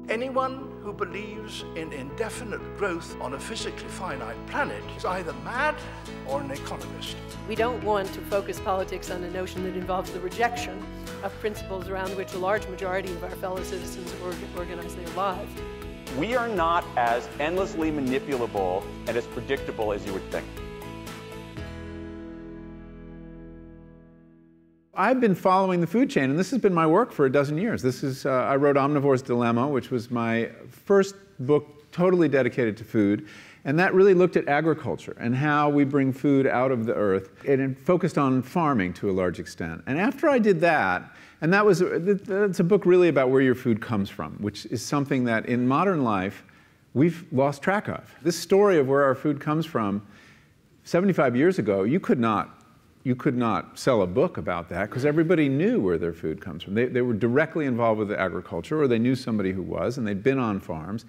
Anyone who believes in indefinite growth on a physically finite planet is either mad or an economist. We don't want to focus politics on a notion that involves the rejection of principles around which a large majority of our fellow citizens organize their lives. We are not as endlessly manipulable and as predictable as you would think. I've been following the food chain, and this has been my work for a dozen years. I wrote Omnivore's Dilemma, which was my first book totally dedicated to food, and that really looked at agriculture and how we bring food out of the earth, and it focused on farming to a large extent. And after I did that, and that's a book really about where your food comes from, which is something that in modern life we've lost track of. This story of where our food comes from, 75 years ago, you could not sell a book about that because everybody knew where their food comes from. They were directly involved with agriculture, or they knew somebody who was, and they'd been on farms.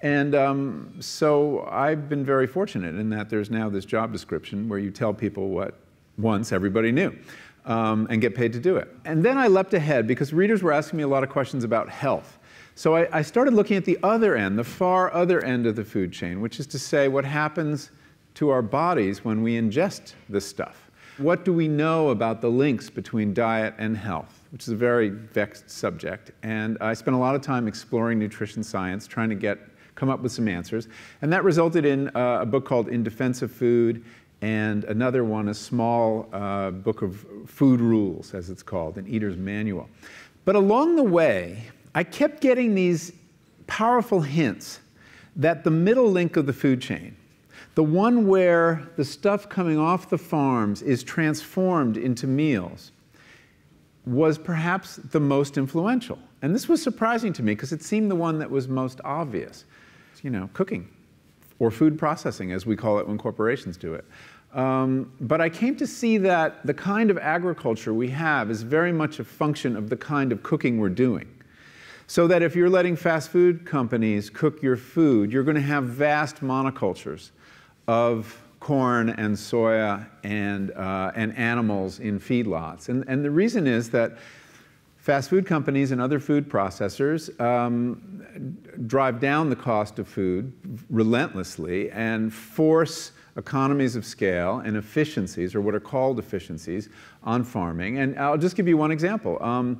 And so I've been very fortunate in that there's now this job description where you tell people what once everybody knew and get paid to do it. And then I leapt ahead because readers were asking me a lot of questions about health. So I started looking at the other end, the far other end of the food chain, which is to say what happens to our bodies when we ingest this stuff. What do we know about the links between diet and health, which is a very vexed subject. And I spent a lot of time exploring nutrition science, trying to come up with some answers. And that resulted in a book called In Defense of Food, and another one, a small book of food rules, as it's called, an eater's manual. But along the way, I kept getting these powerful hints that the middle link of the food chain, the one where the stuff coming off the farms is transformed into meals, was perhaps the most influential. And this was surprising to me because it seemed the one that was most obvious. You know, cooking, or food processing, as we call it when corporations do it. But I came to see that the kind of agriculture we have is very much a function of the kind of cooking we're doing. So that if you're letting fast food companies cook your food, you're going to have vast monocultures of corn and soya and animals in feedlots. And the reason is that fast food companies and other food processors drive down the cost of food relentlessly and force economies of scale and efficiencies, or what are called efficiencies, on farming. And I'll just give you one example.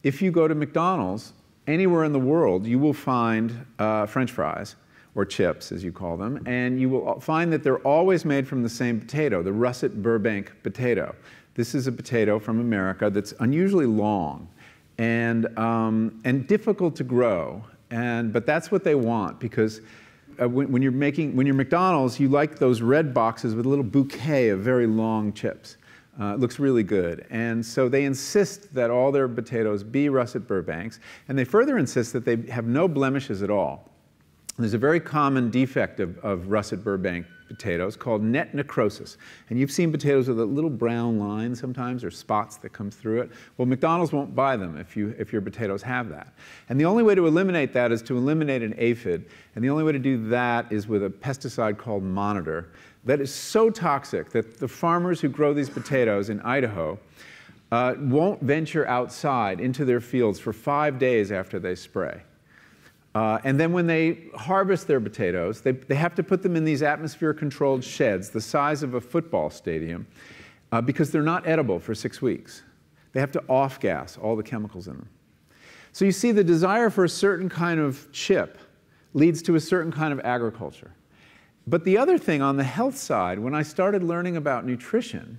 If you go to McDonald's, anywhere in the world, you will find French fries, or chips, as you call them, and you will find that they're always made from the same potato, the russet Burbank potato. This is a potato from America that's unusually long and difficult to grow, but that's what they want, because when you're McDonald's, you like those red boxes with a little bouquet of very long chips. It looks really good. And so they insist that all their potatoes be russet Burbanks, and they further insist that they have no blemishes at all. There's a very common defect of russet Burbank potatoes called net necrosis. And you've seen potatoes with a little brown line sometimes, or spots that come through it. Well, McDonald's won't buy them if your potatoes have that. And the only way to eliminate that is to eliminate an aphid. And the only way to do that is with a pesticide called Monitor that is so toxic that the farmers who grow these potatoes in Idaho won't venture outside into their fields for 5 days after they spray. And then when they harvest their potatoes, they have to put them in these atmosphere-controlled sheds the size of a football stadium because they're not edible for 6 weeks. They have to off-gas all the chemicals in them. So you see, the desire for a certain kind of chip leads to a certain kind of agriculture. But the other thing on the health side, when I started learning about nutrition,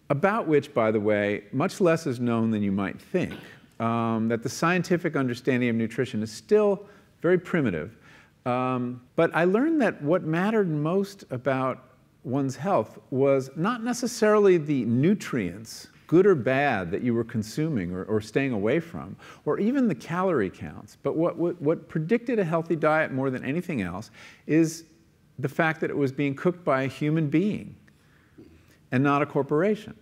about which, by the way, much less is known than you might think, that the scientific understanding of nutrition is still very primitive. But I learned that what mattered most about one's health was not necessarily the nutrients, good or bad, that you were consuming or staying away from, or even the calorie counts. But what predicted a healthy diet more than anything else is the fact that it was being cooked by a human being and not a corporation.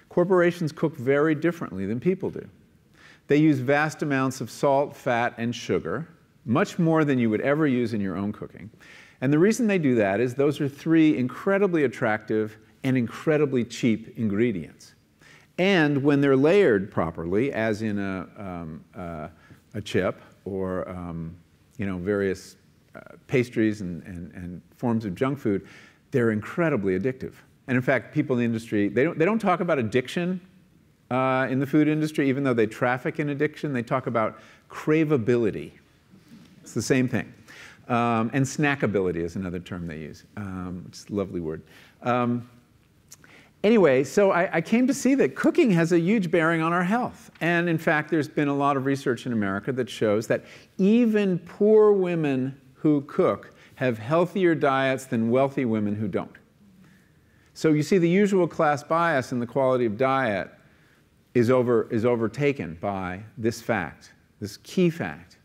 Corporations cook very differently than people do. They use vast amounts of salt, fat, and sugar, much more than you would ever use in your own cooking. And the reason they do that is those are three incredibly attractive and incredibly cheap ingredients. And when they're layered properly, as in a chip or various pastries and forms of junk food, they're incredibly addictive. And in fact, people in the industry, they don't talk about addiction in the food industry, even though they traffic in addiction. They talk about craveability. It's the same thing. And snackability is another term they use. It's a lovely word. Anyway, so I came to see that cooking has a huge bearing on our health. And in fact, there's been a lot of research in America that shows that even poor women who cook have healthier diets than wealthy women who don't. So you see, the usual class bias in the quality of diet is overtaken by this fact, this key fact: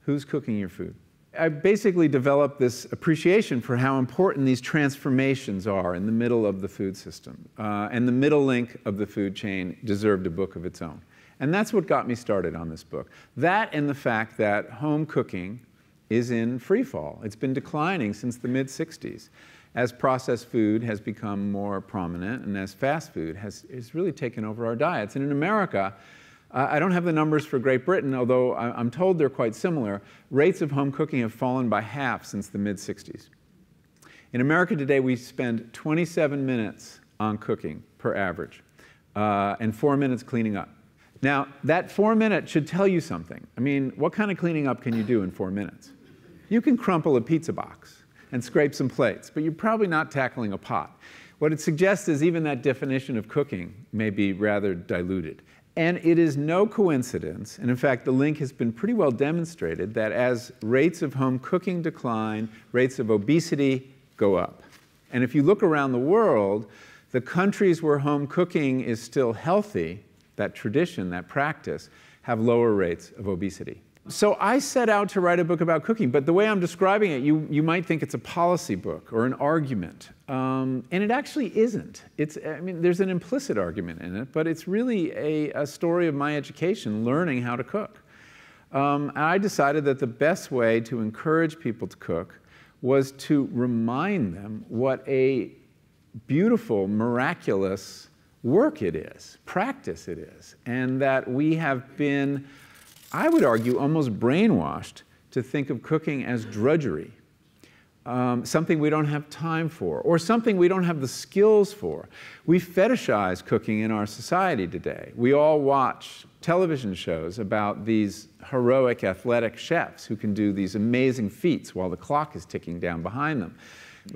who's cooking your food? I basically developed this appreciation for how important these transformations are in the middle of the food system. And the middle link of the food chain deserved a book of its own. And that's what got me started on this book. That and the fact that home cooking is in free fall. It's been declining since the mid-'60s as processed food has become more prominent and as fast food has really taken over our diets. And in America, I don't have the numbers for Great Britain, although I'm told they're quite similar. Rates of home cooking have fallen by half since the mid-'60s. In America today, we spend 27 minutes on cooking per average, and 4 minutes cleaning up. Now, that 4 minutes should tell you something. I mean, what kind of cleaning up can you do in 4 minutes? You can crumple a pizza box and scrape some plates, but you're probably not tackling a pot. What it suggests is even that definition of cooking may be rather diluted. And it is no coincidence, and in fact the link has been pretty well demonstrated, that as rates of home cooking decline, rates of obesity go up. And if you look around the world, the countries where home cooking is still healthy, that tradition, that practice, have lower rates of obesity. So I set out to write a book about cooking, but the way I'm describing it, you might think it's a policy book or an argument. And it actually isn't. I mean, there's an implicit argument in it, but it's really a story of my education, learning how to cook. I decided that the best way to encourage people to cook was to remind them what a beautiful, miraculous work it is, practice it is, and that we have been, I would argue, almost brainwashed to think of cooking as drudgery, something we don't have time for, or something we don't have the skills for. We fetishize cooking in our society today. We all watch television shows about these heroic athletic chefs who can do these amazing feats while the clock is ticking down behind them.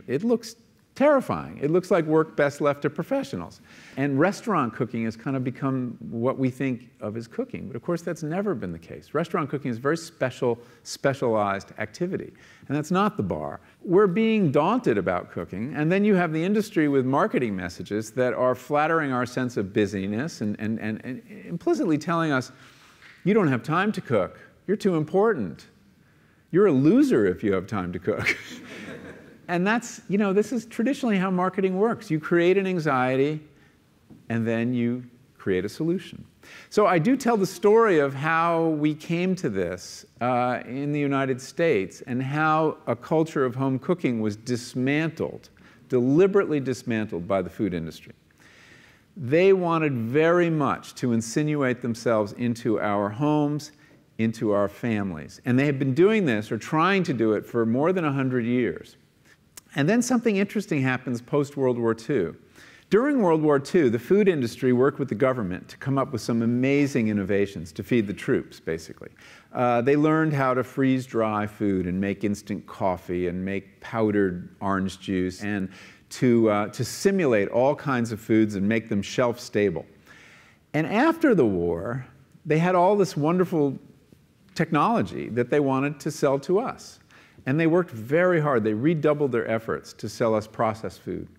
It looks terrifying. It looks like work best left to professionals. And restaurant cooking has kind of become what we think of as cooking. But of course, that's never been the case. Restaurant cooking is a very specialized activity. And that's not the bar. We're being daunted about cooking. And then you have the industry with marketing messages that are flattering our sense of busyness and implicitly telling us, you don't have time to cook. You're too important. You're a loser if you have time to cook. And that's, this is traditionally how marketing works. You create an anxiety, and then you create a solution. So I do tell the story of how we came to this in the United States, and how a culture of home cooking was dismantled, deliberately dismantled by the food industry. They wanted very much to insinuate themselves into our homes, into our families. And they have been doing this, or trying to do it, for more than 100 years. And then something interesting happens post-World War II. During World War II, the food industry worked with the government to come up with some amazing innovations to feed the troops, basically. They learned how to freeze dry food and make instant coffee and make powdered orange juice, and to simulate all kinds of foods and make them shelf stable. And after the war, they had all this wonderful technology that they wanted to sell to us. And they worked very hard. They redoubled their efforts to sell us processed food.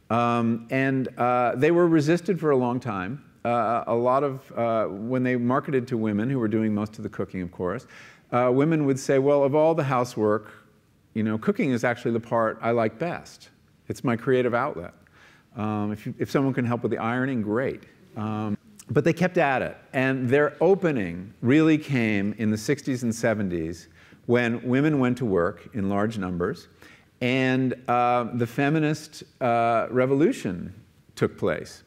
They were resisted for a long time. A lot of, when they marketed to women, who were doing most of the cooking, of course, women would say, well, of all the housework, cooking is actually the part I like best. It's my creative outlet. If someone can help with the ironing, great. But they kept at it. And their opening really came in the 60s and 70s, when women went to work in large numbers, and the feminist revolution took place.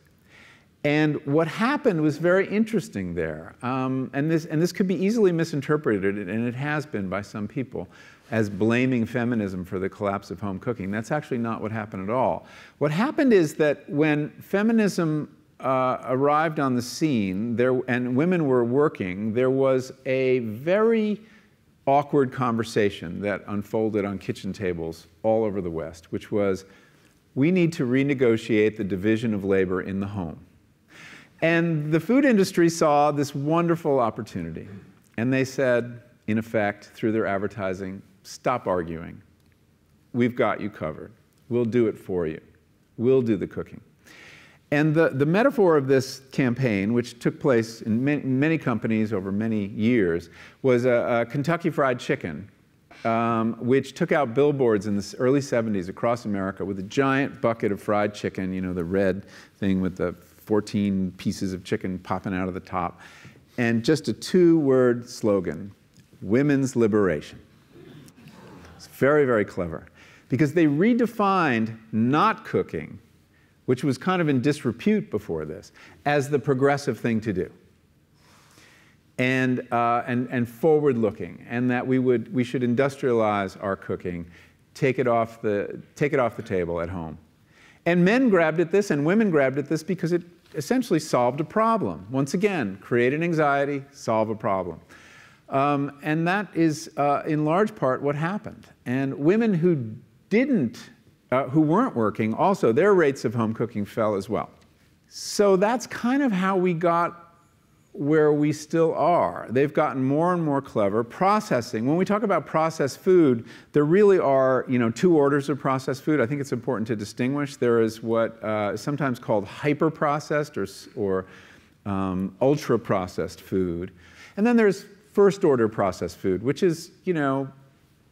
And what happened was very interesting there. And this could be easily misinterpreted, and it has been by some people, as blaming feminism for the collapse of home cooking. That's actually not what happened at all. What happened is that when feminism arrived on the scene and women were working, there was a very awkward conversation that unfolded on kitchen tables all over the West, which was, we need to renegotiate the division of labor in the home. And the food industry saw this wonderful opportunity. And they said, in effect, through their advertising, stop arguing. We've got you covered. We'll do it for you. We'll do the cooking. And the metaphor of this campaign, which took place in many companies over many years, was a Kentucky Fried Chicken, which took out billboards in the early 70s across America with a giant bucket of fried chicken, you know, the red thing with the 14 pieces of chicken popping out of the top, and just a 2-word slogan, women's liberation. It's very, very clever, because they redefined not cooking, which was kind of in disrepute before this, as the progressive thing to do, and forward-looking, and that we should industrialize our cooking, take it off the table at home. And men grabbed at this, and women grabbed at this, because it essentially solved a problem. Once again, create an anxiety, solve a problem. And that is, in large part, what happened. And women who weren't working, also, their rates of home cooking fell as well. So that's kind of how we got where we still are. They've gotten more and more clever. Processing, when we talk about processed food, there really are, you know, 2 orders of processed food. I think it's important to distinguish. There is what is sometimes called hyper-processed or ultra-processed food. And then there's first-order processed food, which is, you know,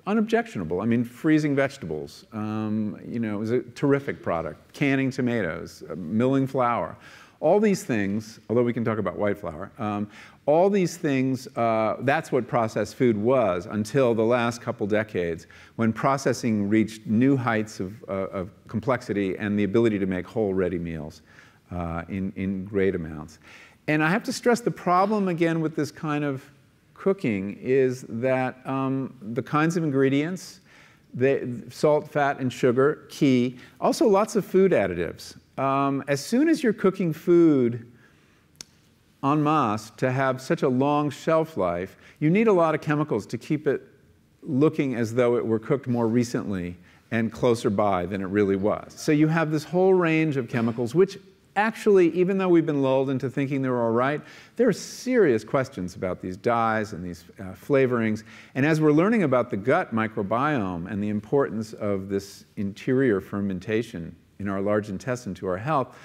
unobjectionable. I mean, freezing vegetables, you know, is a terrific product. Canning tomatoes, milling flour. All these things, although we can talk about white flour, all these things, that's what processed food was until the last couple decades, when processing reached new heights of complexity and the ability to make whole, ready meals in great amounts. And I have to stress the problem, again, with this kind of cooking is that the kinds of ingredients, salt, fat, and sugar, key. Also, lots of food additives. As soon as you're cooking food en masse to have such a long shelf life, you need a lot of chemicals to keep it looking as though it were cooked more recently and closer by than it really was. So you have this whole range of chemicals, which actually, even though we've been lulled into thinking they're all right, there are serious questions about these dyes and these flavorings. And as we're learning about the gut microbiome and the importance of this interior fermentation in our large intestine to our health,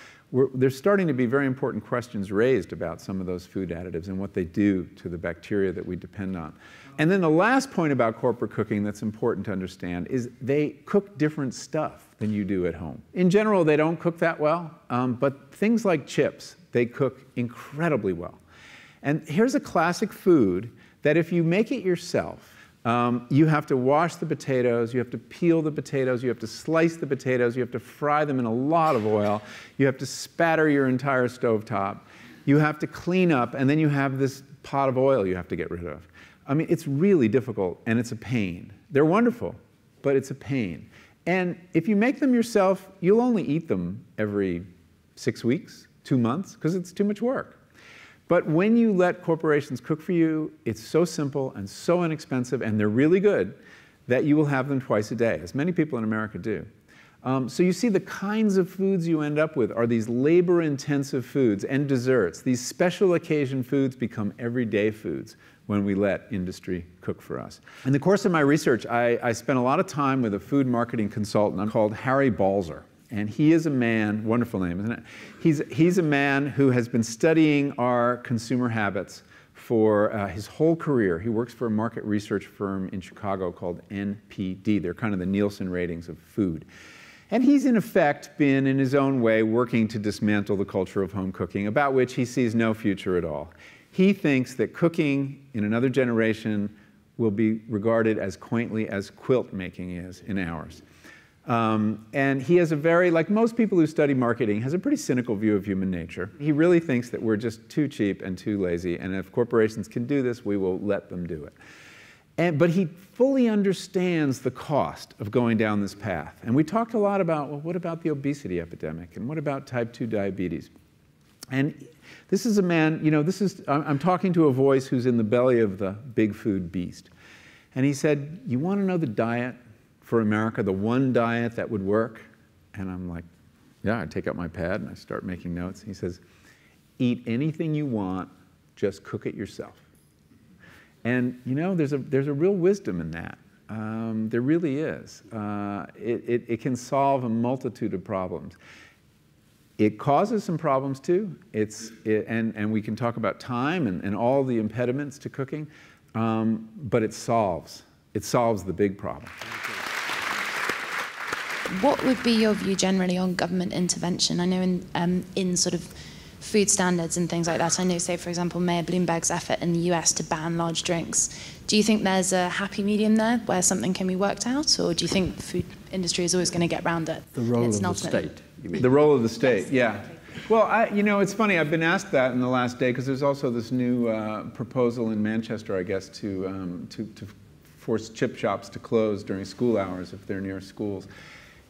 there's starting to be very important questions raised about some of those food additives and what they do to the bacteria that we depend on. And then the last point about corporate cooking that's important to understand is they cook different stuff than you do at home. In general, they don't cook that well, but things like chips, they cook incredibly well. And here's a classic food that if you make it yourself, you have to wash the potatoes, you have to peel the potatoes, you have to slice the potatoes, you have to fry them in a lot of oil, you have to spatter your entire stovetop, you have to clean up, and then you have this pot of oil you have to get rid of. I mean, it's really difficult, and it's a pain. They're wonderful, but it's a pain. And if you make them yourself, you'll only eat them every 6 weeks, 2 months, because it's too much work. But when you let corporations cook for you, it's so simple and so inexpensive, and they're really good, that you will have them twice a day, as many people in America do. So you see the kinds of foods you end up with are these labor-intensive foods and desserts. These special occasion foods become everyday foods when we let industry cook for us. In the course of my research, I spent a lot of time with a food marketing consultant called Harry Balzer. And he is a man, wonderful name, isn't it? He's a man who has been studying our consumer habits for his whole career. He works for a market research firm in Chicago called NPD. They're kind of the Nielsen ratings of food. And he's, in effect, been, in his own way, working to dismantle the culture of home cooking, about which he sees no future at all. He thinks that cooking in another generation will be regarded as quaintly as quilt making is in ours. And he has a very, like most people who study marketing, has a pretty cynical view of human nature. He really thinks that we're just too cheap and too lazy, and if corporations can do this, we will let them do it. But he fully understands the cost of going down this path. And we talked a lot about, well, what about the obesity epidemic? And what about type 2 diabetes? And this is a man, you know, I'm talking to a voice who's in the belly of the big food beast. And he said, you want to know the diet for America, the one diet that would work? And I'm like, yeah, I take out my pad and I start making notes. He says, eat anything you want, just cook it yourself. And you know, there's a real wisdom in that. There really is. It can solve a multitude of problems. It causes some problems too. And we can talk about time and all the impediments to cooking, but it solves the big problem. What would be your view generally on government intervention? I know in sort of food standards and things like that, I know, say, for example, Mayor Bloomberg's effort in the US to ban large drinks. Do you think there's a happy medium there where something can be worked out, or do you think the food industry is always going to get around it? The role of the state, you mean? The role of the state, yeah. Well, you know, it's funny, I've been asked that in the last day, because there's also this new proposal in Manchester, I guess, to force chip shops to close during school hours if they're near schools.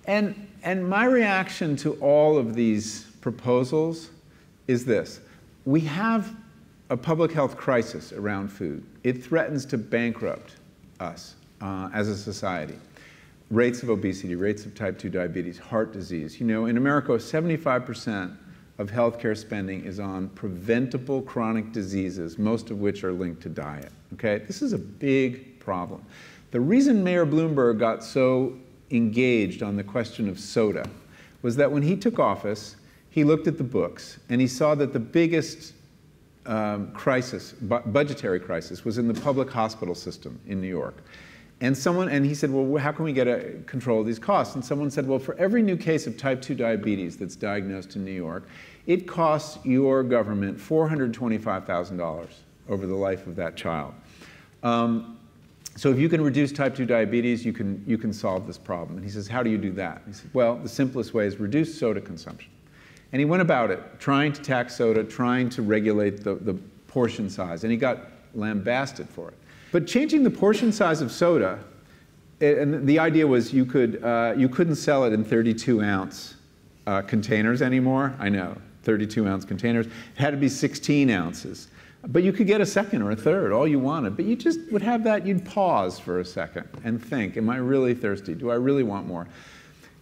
And my reaction to all of these proposals is this. We have a public health crisis around food. It threatens to bankrupt us as a society. Rates of obesity, rates of type 2 diabetes, heart disease. You know, in America, 75% of healthcare spending is on preventable chronic diseases, most of which are linked to diet, okay? This is a big problem. The reason Mayor Bloomberg got so engaged on the question of soda was that when he took office, he looked at the books and he saw that the biggest budgetary crisis was in the public hospital system in New York. And he said, well, how can we get control of these costs? And someone said, well, for every new case of type 2 diabetes that's diagnosed in New York, it costs your government $425,000 over the life of that child. So if you can reduce type 2 diabetes, you can solve this problem. And he says, how do you do that? He said, well, the simplest way is reduce soda consumption. And he went about it, trying to tax soda, trying to regulate the portion size, and he got lambasted for it. But changing the portion size of soda, and the idea was you couldn't sell it in 32-ounce containers anymore. I know, 32-ounce containers. It had to be 16 ounces. But you could get a second or a third, all you wanted. But you just would have that, you'd pause for a second and think, am I really thirsty? Do I really want more?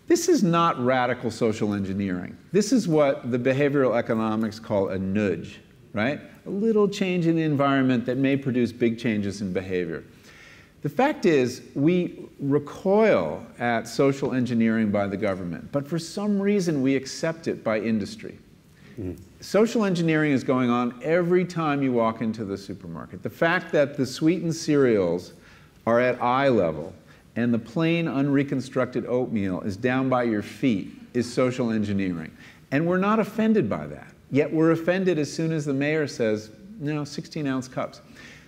This is not radical social engineering. This is what the behavioral economics call a nudge, right? A little change in the environment that may produce big changes in behavior. The fact is, we recoil at social engineering by the government, but for some reason we accept it by industry. Social engineering is going on every time you walk into the supermarket. The fact that the sweetened cereals are at eye level and the plain unreconstructed oatmeal is down by your feet is social engineering. And we're not offended by that. Yet we're offended as soon as the mayor says, no, 16-ounce cups.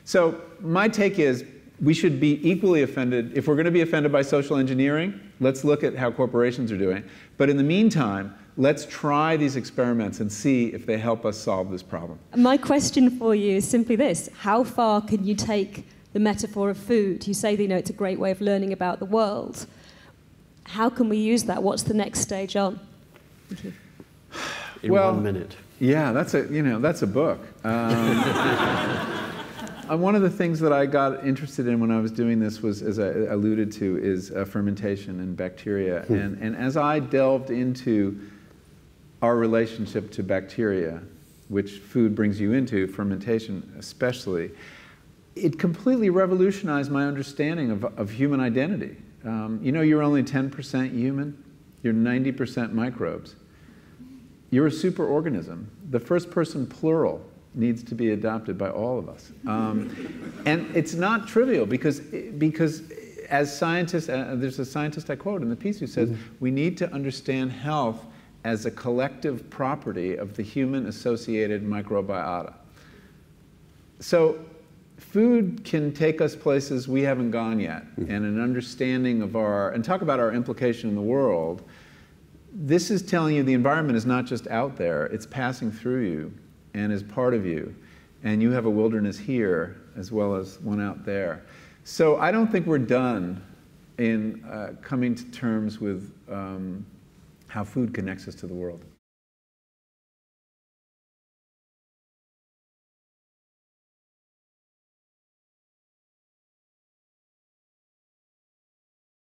So my take is we should be equally offended. If we're going to be offended by social engineering, let's look at how corporations are doing. But in the meantime, let's try these experiments and see if they help us solve this problem. My question for you is simply this. How far can you take the metaphor of food? You say that, you know, it's a great way of learning about the world. How can we use that? What's the next stage on? Thank you. In 1 minute. Yeah, that's a book. One of the things that I got interested in when I was doing this was, as I alluded to, is fermentation and bacteria. And as I delved into our relationship to bacteria, which food brings you into, fermentation especially, it completely revolutionized my understanding of human identity. You know, you're only 10% human, you're 90% microbes. You're a superorganism. The first person plural needs to be adopted by all of us. And it's not trivial because as scientists, there's a scientist I quote in the piece who says, we need to understand health as a collective property of the human-associated microbiota. So food can take us places we haven't gone yet, and an understanding of and talk about our implication in the world. This is telling you the environment is not just out there, it's passing through you and is part of you. And you have a wilderness here as well as one out there. So I don't think we're done in coming to terms with how food connects us to the world.